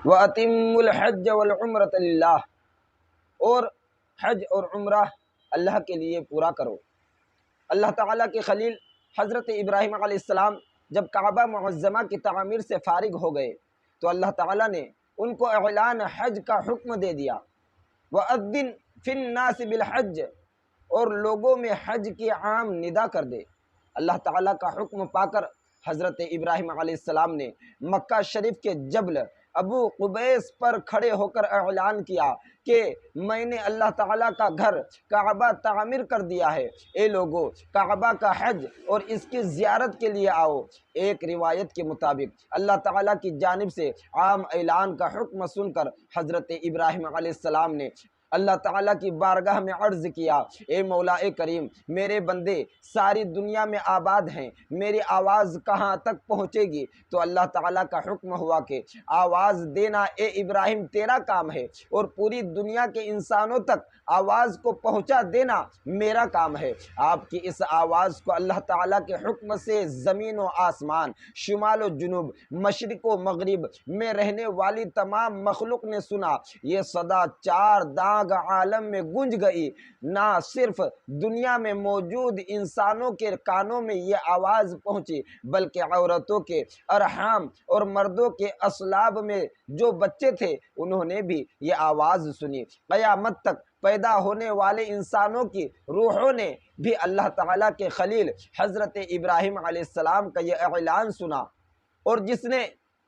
وَأَتِمُّوا الْحَجَّ وَالْعُمْرَةَ لِلَّهِ، اور حج اور عمرہ اللہ کے لیے پورا کرو۔ اللہ تعالیٰ کے خلیل حضرت ابراہیم علیہ السلام جب کعبہ معظمہ کی تعمیر سے فارغ ہو گئے تو اللہ تعالیٰ نے ان کو اعلان حج کا حکم دے دیا۔ وَأَذِّن فِي النَّاسِ بِالْحَجِّ، اور لوگوں میں حج کی عام ندا کر دے۔ اللہ تعالیٰ کا حکم پا کر حضرت ابراہیم علیہ السلام نے مکہ شریف کے جبل ابو قبیس پر کھڑے ہو کر اعلان کیا کہ میں نے اللہ تعالیٰ کا گھر کعبہ تعمیر کر دیا ہے، اے لوگو کعبہ کا حج اور اس کی زیارت کے لیے آؤ۔ ایک روایت کے مطابق اللہ تعالیٰ کی جانب سے عام اعلان کا حکم سن کر حضرت ابراہیم علیہ السلام نے اللہ تعالیٰ کی بارگاہ میں عرض کیا، اے مولا کریم، میرے بندے ساری دنیا میں آباد ہیں، میری آواز کہاں تک پہنچے گی؟ تو اللہ تعالیٰ کا حکم ہوا کہ آواز دینا اے ابراہیم تیرا کام ہے، اور پوری دنیا کے انسانوں تک آواز کو پہنچا دینا میرا کام ہے۔ آپ کی اس آواز کو اللہ تعالیٰ کے حکم سے زمین و آسمان، شمال و جنوب، مشرق و مغرب میں رہنے والی تمام مخلوق نے سنا۔ یہ صدا چار دانگ عالم میں گونج گئی، نہ صرف دنیا میں موجود انسانوں کے کانوں میں یہ آواز پہنچی بلکہ عورتوں کے ارحام اور مردوں کے اصلاب میں جو بچے تھے انہوں نے بھی یہ آواز سنی۔ قیامت تک پیدا ہونے والے انسانوں کی روحوں نے بھی اللہ تعالیٰ کے خلیل حضرت ابراہیم علیہ السلام کا یہ اعلان سنا، اور جس نے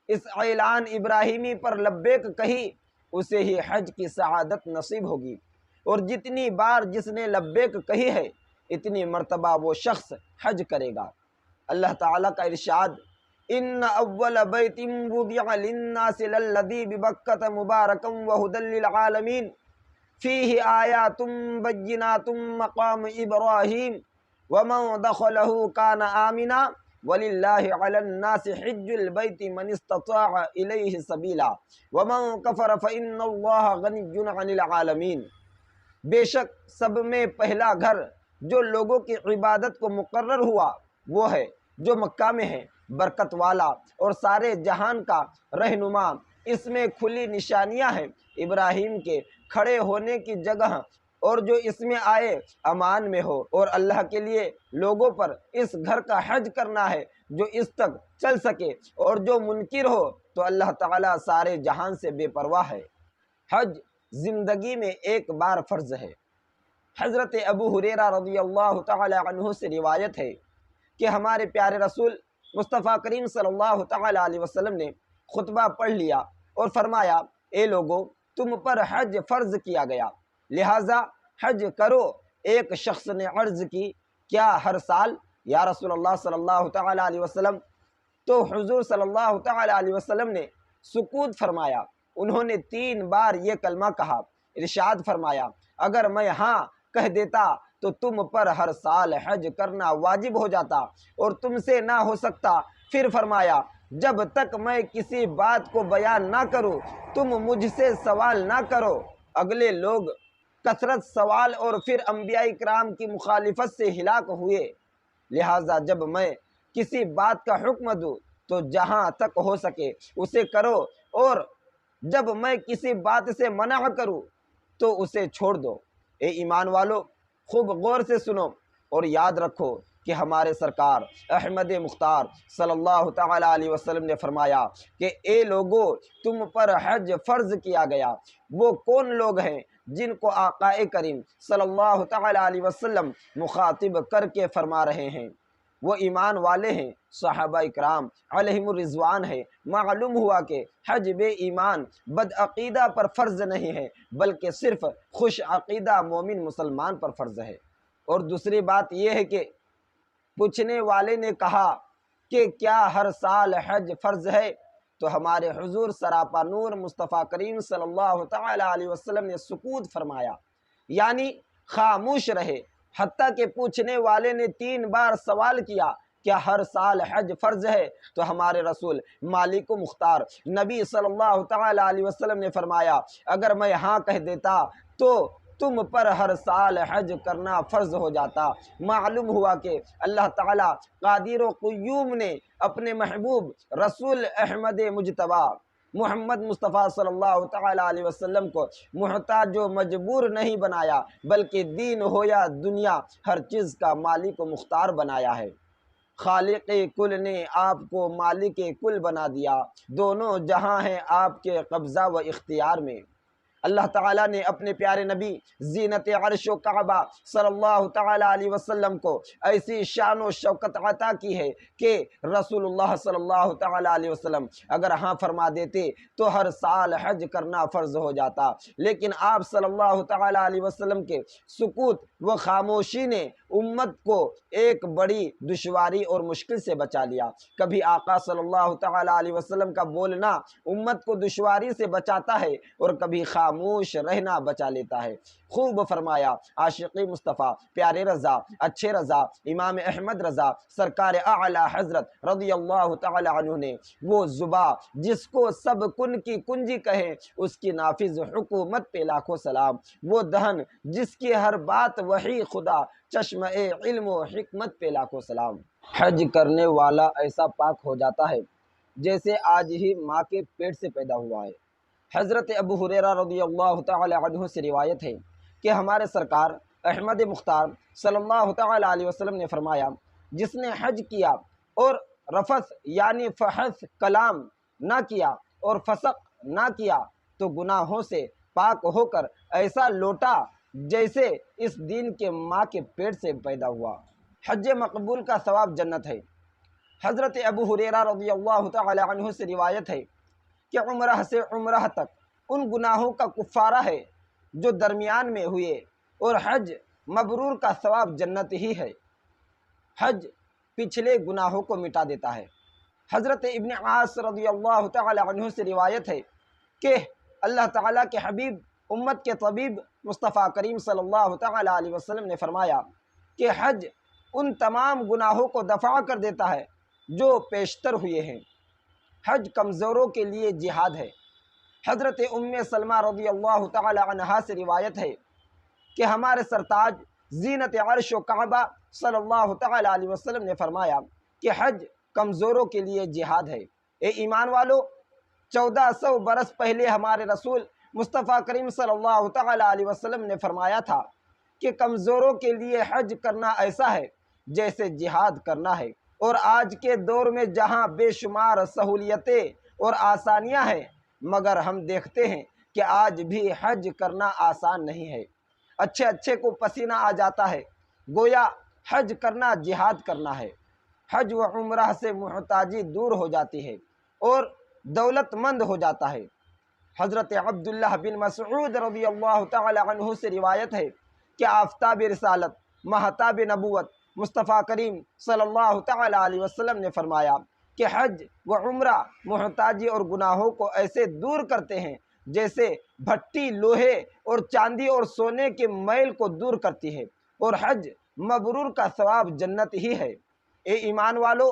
اس اعلان ابراہیمی پر لبیک کہی اسے ہی حج کی سعادت نصیب ہوگی، اور جتنی بار جس نے لبیک کہی ہے اتنی مرتبہ وہ شخص حج کرے گا۔ اللہ تعالیٰ کا ارشاد، ان اول بیت وضع للناس للذی ببکۃ مبارکا وہدی للعالمین فیہ آیات بینات مقام ابراہیم ومن دخلہ کان آمنا وَلِلَّهِ عَلَى النَّاسِ حِجُّ الْبَيْتِ مَنِ اسْتَطَاعَ إِلَيْهِ سَبِيلًا وَمَنْ كَفَرَ فَإِنَّ اللَّهَ غَنِيٌّ عَنِ الْعَالَمِينَ۔ بے شک سب میں پہلا گھر جو لوگوں کی عبادت کو مقرر ہوا وہ ہے جو مکہ میں ہے، برکت والا اور سارے جہان کا رہنما۔ اس میں کھلی نشانیاں ہیں ابراہیم کے کھڑے ہونے کی جگہ، اور جو اس میں آئے امان میں ہو، اور اللہ کے لیے لوگوں پر اس گھر کا حج کرنا ہے جو اس تک چل سکے، اور جو منکر ہو تو اللہ تعالیٰ سارے جہان سے بے پرواہ ہے۔ حج زندگی میں ایک بار فرض ہے۔ حضرت ابو ہریرہ رضی اللہ تعالی عنہ سے روایت ہے کہ ہمارے پیارے رسول مصطفیٰ کریم صلی اللہ تعالی علیہ وسلم نے خطبہ پڑھ لیا اور فرمایا، اے لوگو تم پر حج فرض کیا گیا، لہٰذا حج کرو۔ ایک شخص نے عرض کی، کیا ہر سال یا رسول اللہ صلی اللہ تعالی علیہ وسلم؟ تو حضور صلی اللہ تعالی علیہ وسلم نے سکوت فرمایا۔ انہوں نے 3 بار یہ کلمہ کہا، ارشاد فرمایا، اگر میں ہاں کہہ دیتا تو تم پر ہر سال حج کرنا واجب ہو جاتا اور تم سے نہ ہو سکتا۔ پھر فرمایا، جب تک میں کسی بات کو بیان نہ کروں تم مجھ سے سوال نہ کرو۔ اگلے لوگ کثرت سوال اور پھر انبیاء کرام کی مخالفت سے ہلاک ہوئے، لہٰذا جب میں کسی بات کا حکم دوں تو جہاں تک ہو سکے اسے کرو، اور جب میں کسی بات سے منع کروں تو اسے چھوڑ دو۔ اے ایمان والو، خوب غور سے سنو اور یاد رکھو کہ ہمارے سرکار احمد مختار صلی اللہ تعالی علیہ وسلم نے فرمایا کہ اے لوگو تم پر حج فرض کیا گیا۔ وہ کون لوگ ہیں جن کو آقا کریم صلی اللہ تعالی علیہ وسلم مخاطب کر کے فرما رہے ہیں؟ وہ ایمان والے ہیں، صحابہ اکرام علیہم الرضوان ہے۔ معلوم ہوا کہ حج بے ایمان بد عقیدہ پر فرض نہیں ہے بلکہ صرف خوش عقیدہ مومن مسلمان پر فرض ہے۔ اور دوسری بات یہ ہے کہ پوچھنے والے نے کہا کہ کیا ہر سال حج فرض ہے؟ تو ہمارے حضور سراپا نور مصطفیٰ کریم صلی اللہ تعالی علیہ وسلم نے سکوت فرمایا، یعنی خاموش رہے، حتیٰ کہ پوچھنے والے نے 3 بار سوال کیا، کیا ہر سال حج فرض ہے؟ تو ہمارے رسول مالک و مختار نبی صلی اللہ تعالی علیہ وسلم نے فرمایا، اگر میں ہاں کہہ دیتا تو تم پر ہر سال حج کرنا فرض ہو جاتا۔ معلوم ہوا کہ اللہ تعالیٰ قادر و قیوم نے اپنے محبوب رسول احمد مجتبیٰ محمد مصطفیٰ صلی اللہ تعالیٰ علیہ وسلم کو محتاج و مجبور نہیں بنایا، بلکہ دین ہو یا دنیا ہر چیز کا مالک و مختار بنایا ہے۔ خالق کل نے آپ کو مالک کل بنا دیا، دونوں جہاں ہیں آپ کے قبضہ و اختیار میں۔ اللہ تعالیٰ نے اپنے پیارے نبی زینت عرش و کعبہ صلی اللہ تعالیٰ علیہ وسلم کو ایسی شان و شوکت عطا کی ہے کہ رسول اللہ صلی اللہ تعالیٰ علیہ وسلم اگر ہاں فرما دیتے تو ہر سال حج کرنا فرض ہو جاتا، لیکن آپ صلی اللہ تعالیٰ علیہ وسلم کے سکوت و خاموشی نے امت کو ایک بڑی دشواری اور مشکل سے بچا لیا۔ کبھی آقا صلی اللہ تعالیٰ علیہ وسلم کا بولنا امت کو دشواری سے بچاتا ہے اور کبھی خاموش رہنا بچا لیتا ہے۔ خوب فرمایا عاشقی مصطفیٰ پیارے رضا اچھے رضا امام احمد رضا سرکار اعلیٰ حضرت رضی اللہ تعالی عنہ نے، وہ زباں جس کو سب کن کی کنجی کہیں اس کی نافذ حکومت پہ لاکھوں سلام، وہ دہن جس کی ہر بات وحی خدا چشمہ علم و حکمت پہ لاکھوں سلام۔ حج کرنے والا ایسا پاک ہو جاتا ہے جیسے آج ہی ماں کے پیٹ سے پیدا ہوا ہے۔ حضرت ابو ہریرہ رضی اللہ تعالی عنہ سے روایت ہے کہ ہمارے سرکار احمد مختار صلی اللہ تعالی علیہ وسلم نے فرمایا، جس نے حج کیا اور رفث یعنی فحش کلام نہ کیا اور فسق نہ کیا تو گناہوں سے پاک ہو کر ایسا لوٹا جیسے اس دین کے ماں کے پیٹ سے پیدا ہوا۔ حج مقبول کا ثواب جنت ہے۔ حضرت ابو ہریرہ رضی اللہ تعالی عنہ سے روایت ہے کہ عمرہ سے عمرہ تک ان گناہوں کا کفارہ ہے جو درمیان میں ہوئے، اور حج مبرور کا ثواب جنت ہی ہے۔ حج پچھلے گناہوں کو مٹا دیتا ہے۔ حضرت ابن عاص رضی اللہ تعالی عنہ سے روایت ہے کہ اللہ تعالیٰ کے حبیب امت کے طبیب مصطفیٰ کریم صلی اللہ تعالی علیہ وسلم نے فرمایا کہ حج ان تمام گناہوں کو دفع کر دیتا ہے جو پیشتر ہوئے ہیں۔ حج کمزوروں کے لیے جہاد ہے۔ حضرت ام سلمہ رضی اللہ تعالی عنہا سے روایت ہے کہ ہمارے سرتاج زینت عرش و کعبہ صلی اللہ تعالی علیہ وسلم نے فرمایا کہ حج کمزوروں کے لیے جہاد ہے۔ اے ایمان والو، 1400 برس پہلے ہمارے رسول مصطفیٰ کریم صلی اللہ تعالی علیہ وسلم نے فرمایا تھا کہ کمزوروں کے لیے حج کرنا ایسا ہے جیسے جہاد کرنا ہے۔ اور آج کے دور میں جہاں بے شمار سہولیتیں اور آسانیاں ہیں، مگر ہم دیکھتے ہیں کہ آج بھی حج کرنا آسان نہیں ہے۔ اچھے کو پسینہ آ جاتا ہے، گویا حج کرنا جہاد کرنا ہے۔ حج و عمرہ سے محتاجی دور ہو جاتی ہے اور دولت مند ہو جاتا ہے۔ حضرت عبداللہ بن مسعود رضی اللہ تعالی عنہ سے روایت ہے کہ آفتاب رسالت مہتاب نبوت مصطفیٰ کریم صلی اللہ تعالی علیہ وسلم نے فرمایا کہ حج و عمرہ محتاجی اور گناہوں کو ایسے دور کرتے ہیں جیسے بھٹی لوہے اور چاندی اور سونے کے میل کو دور کرتی ہے، اور حج مبرور کا ثواب جنت ہی ہے۔ اے ایمان والو،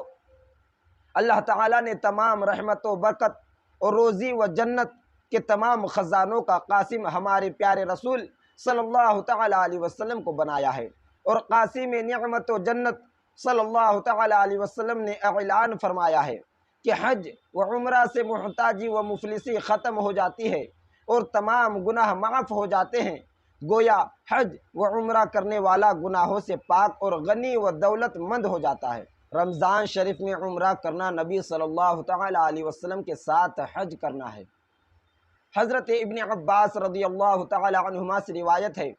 اللہ تعالیٰ نے تمام رحمت و برکت اور روزی و جنت کے تمام خزانوں کا قاسم ہمارے پیارے رسول صلی اللہ تعالی علیہ وسلم کو بنایا ہے، اور قاسم نعمت و جنت صلی اللہ تعالی علیہ وسلم نے اعلان فرمایا ہے کہ حج و عمرہ سے محتاجی و مفلسی ختم ہو جاتی ہے اور تمام گناہ معاف ہو جاتے ہیں۔ گویا حج و عمرہ کرنے والا گناہوں سے پاک اور غنی و دولت مند ہو جاتا ہے۔ رمضان شریف میں عمرہ کرنا نبی صلی اللہ تعالی علیہ وسلم کے ساتھ حج کرنا ہے۔ حضرت ابن عباس رضی اللہ تعالی عنہما سے روایت ہے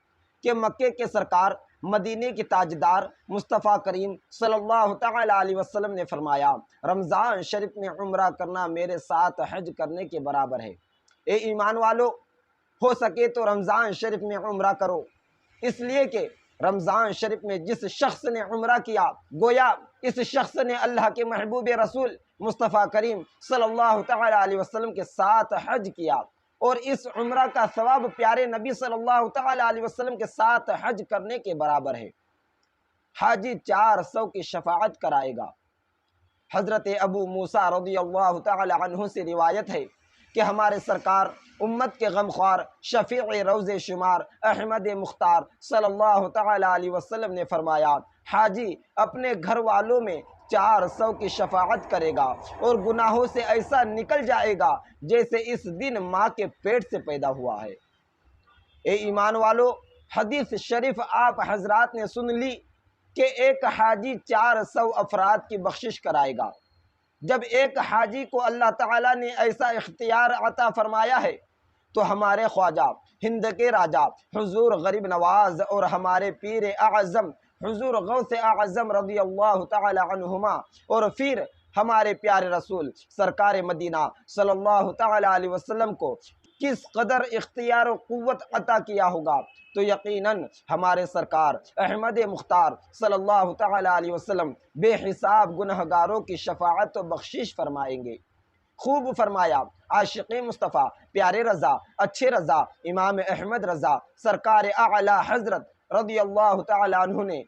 کہ مکے کے سرکار مدینے کے تاجدار مصطفیٰ کریم صلی اللہ تعالی علیہ وسلم نے فرمایا، رمضان شریف میں عمرہ کرنا میرے ساتھ حج کرنے کے برابر ہے۔ اے ایمان والو، ہو سکے تو رمضان شریف میں عمرہ کرو، اس لیے کہ رمضان شریف میں جس شخص نے عمرہ کیا گویا اس شخص نے اللہ کے محبوب رسول مصطفیٰ کریم صلی اللہ تعالی علیہ وسلم کے ساتھ حج کیا، اور اس عمرہ کا ثواب پیارے نبی صلی اللہ تعالی علیہ وسلم کے ساتھ حج کرنے کے برابر ہے۔ حاجی 400 کی شفاعت کرائے گا۔ حضرت ابو موسیٰ رضی اللہ تعالی عنہ سے روایت ہے کہ ہمارے سرکار امت کے غمخوار شفیع روز شمار احمد مختار صلی اللہ تعالی علیہ وسلم نے فرمایا، حاجی اپنے گھر والوں میں 400 کی شفاعت کرے گا اور گناہوں سے ایسا نکل جائے گا جیسے اس دن ماں کے پیٹ سے پیدا ہوا ہے۔ اے ایمان والو، حدیث شریف آپ حضرات نے سن لی کہ ایک حاجی 400 افراد کی بخشش کرائے گا۔ جب ایک حاجی کو اللہ تعالیٰ نے ایسا اختیار عطا فرمایا ہے تو ہمارے خواجہ ہند کے راجہ حضور غریب نواز اور ہمارے پیر اعظم حضور غوث اعظم رضی اللہ تعالی عنہما اور پھر ہمارے پیارے رسول سرکار مدینہ صلی اللہ تعالی علیہ وسلم کو کس قدر اختیار و قوت عطا کیا ہوگا، تو یقیناً ہمارے سرکار احمد مختار صلی اللہ تعالی علیہ وسلم بے حساب گنہگاروں کی شفاعت و بخشش فرمائیں گے۔ خوب فرمایا عاشق مصطفیٰ پیارے رضا اچھے رضا امام احمد رضا سرکار اعلیٰ حضرت رضی اللہ تعالی عنہ نے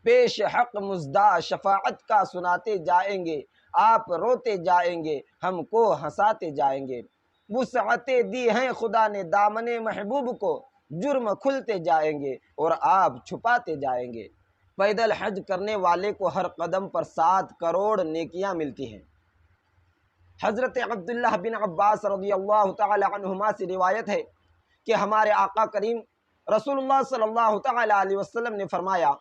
پیش حق مزدہ شفاعت کا سناتے جائیں گے، آپ روتے جائیں گے، ہم کو ہنساتے جائیں گے۔ وسعتیں دی ہیں خدا نے دامن محبوب کو، جرم کھلتے جائیں گے اور آپ چھپاتے جائیں گے۔ پیدل حج کرنے والے کو ہر قدم پر 7 کروڑ نیکیاں ملتی ہیں۔ حضرت عبداللہ بن عباس رضی اللہ تعالی عنہما سے روایت ہے کہ ہمارے آقا کریم رسول اللہ صلی اللہ تعالی علیہ وسلم نے فرمایا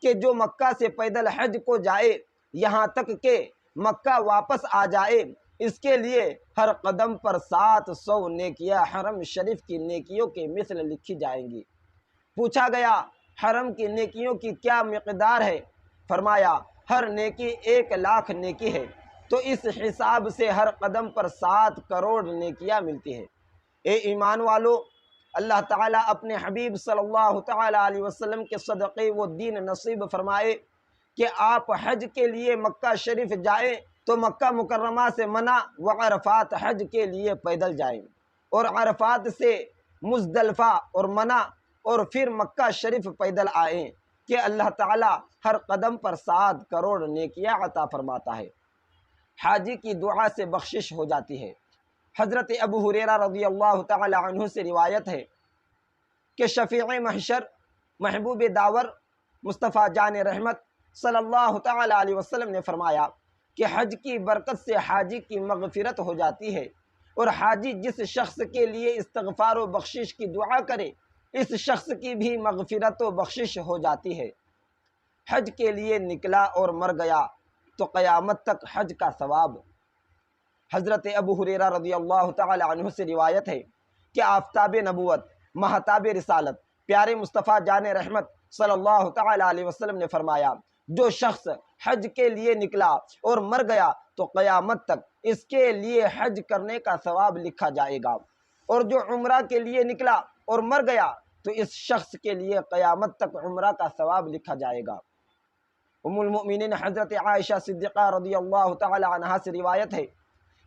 کہ جو مکہ سے پیدل حج کو جائے یہاں تک کہ مکہ واپس آ جائے، اس کے لیے ہر قدم پر 700 نیکیاں حرم شریف کی نیکیوں کے مثل لکھی جائیں گی۔ پوچھا گیا حرم کی نیکیوں کی کیا مقدار ہے؟ فرمایا ہر نیکی 1,00,000 نیکی ہے، تو اس حساب سے ہر قدم پر 7 کروڑ نیکیاں ملتی ہیں۔ اے ایمان والو، اللہ تعالیٰ اپنے حبیب صلی اللہ تعالی علیہ وسلم کے صدقے وہ دین نصیب فرمائے کہ آپ حج کے لیے مکہ شریف جائیں تو مکہ مکرمہ سے منع و عرفات حج کے لیے پیدل جائیں، اور عرفات سے مزدلفہ اور منع اور پھر مکہ شریف پیدل آئیں کہ اللہ تعالیٰ ہر قدم پر 7 کروڑ نیکیاں عطا فرماتا ہے۔ حاجی کی دعا سے بخشش ہو جاتی ہے۔ حضرت ابو ہریرہ رضی اللہ تعالی عنہ سے روایت ہے کہ شفیع محشر محبوب داور مصطفیٰ جان رحمت صلی اللہ تعالی علیہ وسلم نے فرمایا کہ حج کی برکت سے حاجی کی مغفرت ہو جاتی ہے، اور حاجی جس شخص کے لیے استغفار و بخشش کی دعا کرے اس شخص کی بھی مغفرت و بخشش ہو جاتی ہے۔ حج کے لیے نکلا اور مر گیا تو قیامت تک حج کا ثواب۔ حضرت ابو ہریرہ رضی اللہ تعالی عنہ سے روایت ہے کہ آفتاب نبوت مہتاب رسالت پیارے مصطفیٰ جان رحمت صلی اللہ تعالی علیہ وسلم نے فرمایا جو شخص حج کے لیے نکلا اور مر گیا تو قیامت تک اس کے لیے حج کرنے کا ثواب لکھا جائے گا، اور جو عمرہ کے لیے نکلا اور مر گیا تو اس شخص کے لیے قیامت تک عمرہ کا ثواب لکھا جائے گا۔ ام المؤمنین حضرت عائشہ صدیقہ رضی اللہ تعالی عنہا سے روایت ہے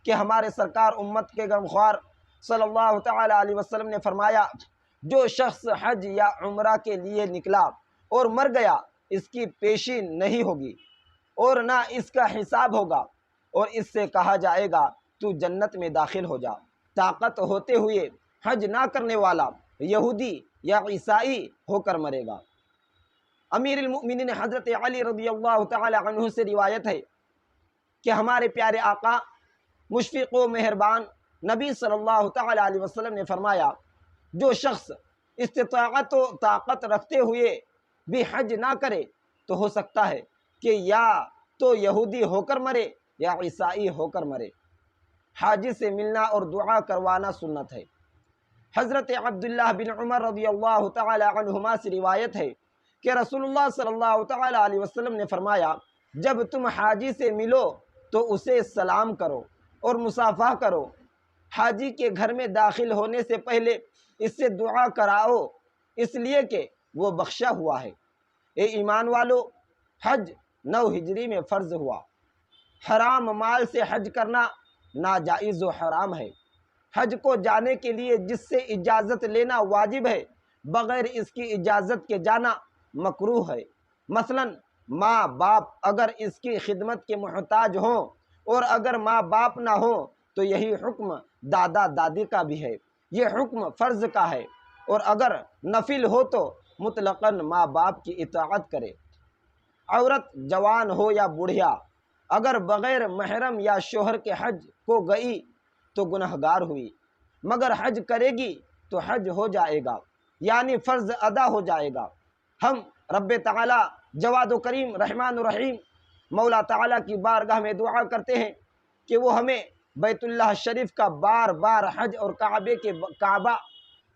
کہ ہمارے سرکار امت کے غمخوار صلی اللہ تعالی علیہ وسلم نے فرمایا جو شخص حج یا عمرہ کے لیے نکلا اور مر گیا اس کی پیشی نہیں ہوگی اور نہ اس کا حساب ہوگا، اور اس سے کہا جائے گا تو جنت میں داخل ہو جا۔ طاقت ہوتے ہوئے حج نہ کرنے والا یہودی یا عیسائی ہو کر مرے گا۔ امیر المؤمنین حضرت علی رضی اللہ تعالی عنہ سے روایت ہے کہ ہمارے پیارے آقا مشفق و مہربان نبی صلی اللہ تعالی علیہ وسلم نے فرمایا جو شخص استطاعت و طاقت رکھتے ہوئے بھی حج نہ کرے تو ہو سکتا ہے کہ یا تو یہودی ہو کر مرے یا عیسائی ہو کر مرے۔ حاجی سے ملنا اور دعا کروانا سنت ہے۔ حضرت عبداللہ بن عمر رضی اللہ تعالی عنہما سے روایت ہے کہ رسول اللہ صلی اللہ تعالی علیہ وسلم نے فرمایا جب تم حاجی سے ملو تو اسے سلام کرو اور مصافحہ کرو، حاجی کے گھر میں داخل ہونے سے پہلے اس سے دعا کراؤ اس لیے کہ وہ بخشا ہوا ہے۔ اے ایمان والو، حج 9 ہجری میں فرض ہوا۔ حرام مال سے حج کرنا ناجائز و حرام ہے۔ حج کو جانے کے لیے جس سے اجازت لینا واجب ہے بغیر اس کی اجازت کے جانا مکروہ ہے۔ مثلا ماں باپ اگر اس کی خدمت کے محتاج ہوں، اور اگر ماں باپ نہ ہوں تو یہی حکم دادا دادی کا بھی ہے، یہ حکم فرض کا ہے، اور اگر نفل ہو تو مطلقاً ماں باپ کی اطاعت کرے۔ عورت جوان ہو یا بوڑھیا اگر بغیر محرم یا شوہر کے حج کو گئی تو گنہگار ہوئی، مگر حج کرے گی تو حج ہو جائے گا، یعنی فرض ادا ہو جائے گا۔ ہم رب تعالی جواد و کریم رحمان الرحیم مولا تعالیٰ کی بارگاہ میں دعا کرتے ہیں کہ وہ ہمیں بیت اللہ شریف کا بار بار حج اور کعبہ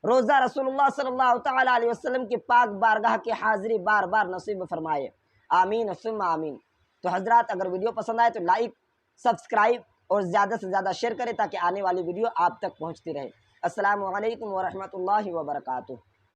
روزہ رسول اللہ صلی اللہ تعالیٰ علیہ وسلم کی پاک بارگاہ کی حاضری بار بار نصیب فرمائے، آمین ثم آمین۔ تو حضرات، اگر ویڈیو پسند آئے تو لائک، سبسکرائب اور زیادہ سے زیادہ شیئر کریں تاکہ آنے والی ویڈیو آپ تک پہنچتی رہے۔ السلام علیکم ورحمۃ اللہ وبرکاتہ۔